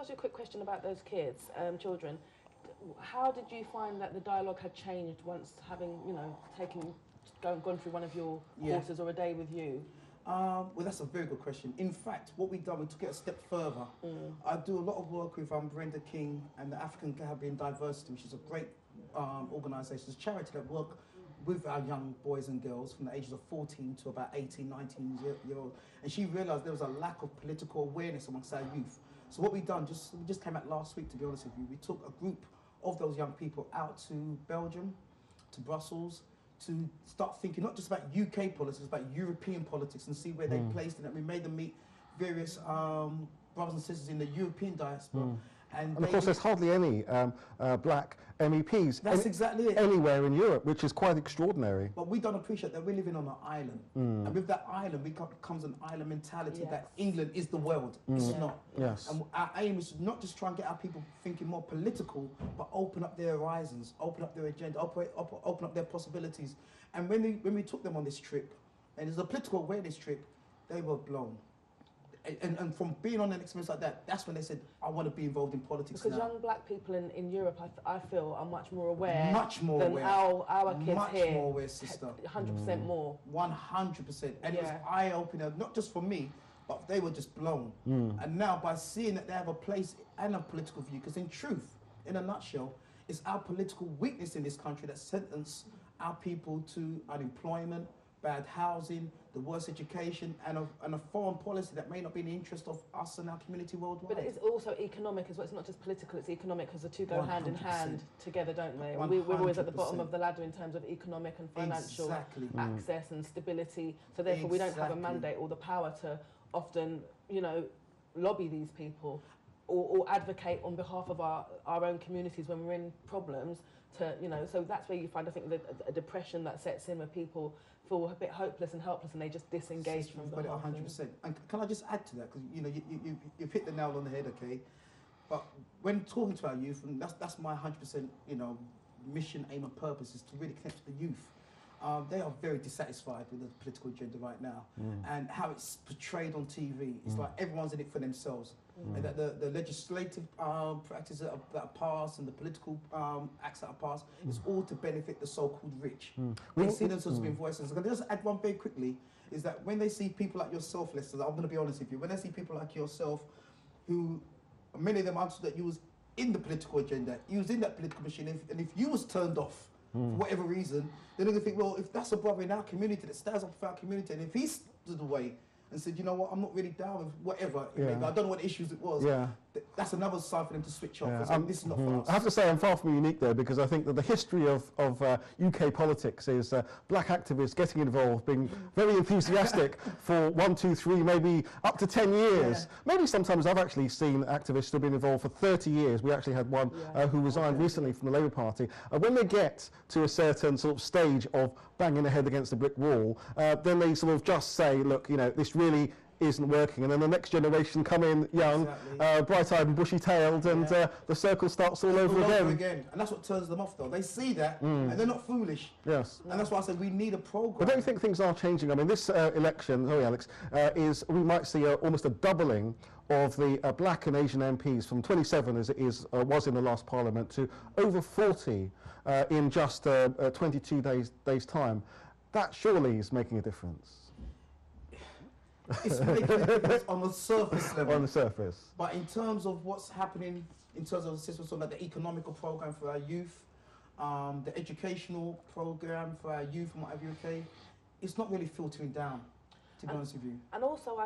ask you a quick question about those kids, children? How did you find that the dialogue had changed once having, you know, gone through one of your courses or a day with you? Well, that's a very good question. In fact, what we've done, we took it a step further. I do a lot of work with Brenda King and the African Caribbean Diversity, which is a great organisation. It's a charity that work with our young boys and girls from the ages of 14 to about 18, 19 year old. And she realised there was a lack of political awareness amongst our youth. So what we've done, we just came out last week, to be honest with you, we took a group of those young people out to Belgium, to Brussels, to start thinking not just about UK politics, but European politics, and see where they placed in it. We made them meet various brothers and sisters in the European diaspora. And of course, there's hardly any black MEPs exactly it. Anywhere in Europe, which is quite extraordinary. But we don't appreciate that we're living on an island. And with that island, comes an island mentality that England is the world. It's not. Yes. And our aim is not just try and get our people thinking more political, but open up their horizons, open up their agenda, open up their possibilities. And when we took them on this trip, and it's a political awareness trip, they were blown. And from being on an experience like that, that's when they said, I want to be involved in politics because now. young black people in Europe, I feel, are much more aware than our kids much here. Much more aware, sister. 100% more. 100%. And it was eye-opening, not just for me, but they were just blown. And now, by seeing that they have a place and a political view, because in truth, in a nutshell, it's our political weakness in this country that sentenced our people to unemployment, bad housing, the worst education, and a foreign policy that may not be in the interest of us and our community worldwide. But it's also economic as well. It's not just political, it's economic, because the two go 100%. Hand in hand together, don't they? We're always at the bottom of the ladder in terms of economic and financial access and stability. So therefore we don't have a mandate or the power to often, you know, lobby these people or advocate on behalf of our own communities when we're in problems. You know, so that's where you find, I think, a depression that sets in, where people feel a bit hopeless and helpless, and they just disengage from the whole thing. 100%. And can I just add to that, because you know you've hit the nail on the head, okay? But when talking to our youth, and that's my 100%, you know, mission, aim, and purpose, is to really connect with the youth. They are very dissatisfied with the political agenda right now, and how it's portrayed on TV. It's like everyone's in it for themselves, and that the legislative practices that are passed and the political acts that are passed is all to benefit the so-called rich. They see themselves as being voices. I'm going to just add one very quickly, is that when they see people like yourself, Lester, I'm going to be honest with you, when they see people like yourself, who many of them answered that you was in the political agenda, you was in that political machine, and if you was turned off, for whatever reason, they're going to think, well, if that's a brother in our community that stands up for our community, and if he stood away and said, you know what, I'm not really down with whatever, I don't know what issues it was, that's another sign for them to switch off. This is not for us. I have to say I'm far from unique there, because I think that the history of UK politics is black activists getting involved, being very enthusiastic for 1, 2, 3, maybe up to 10 years. Maybe sometimes I've actually seen activists who have been involved for 30 years. We actually had one who resigned recently from the Labour Party. When they get to a certain sort of stage of banging their head against a brick wall, then they sort of just say, look, you know, this really isn't working, and then the next generation come in young, bright-eyed and bushy-tailed, and the circle starts all over again. And that's what turns them off, though. They see that, and they're not foolish. Yes. And that's why I said we need a programme. But don't you think things are changing? I mean, this election, Alex, we might see almost a doubling of the black and Asian MPs from 27, as it was in the last Parliament, to over 40 in just 22 days' time. That surely is making a difference. It's making a difference on the surface level. On the surface. But in terms of what's happening, in terms of the system, so like the economical program for our youth, the educational program for our youth and whatever, it's not really filtering down, to be honest with you. And also,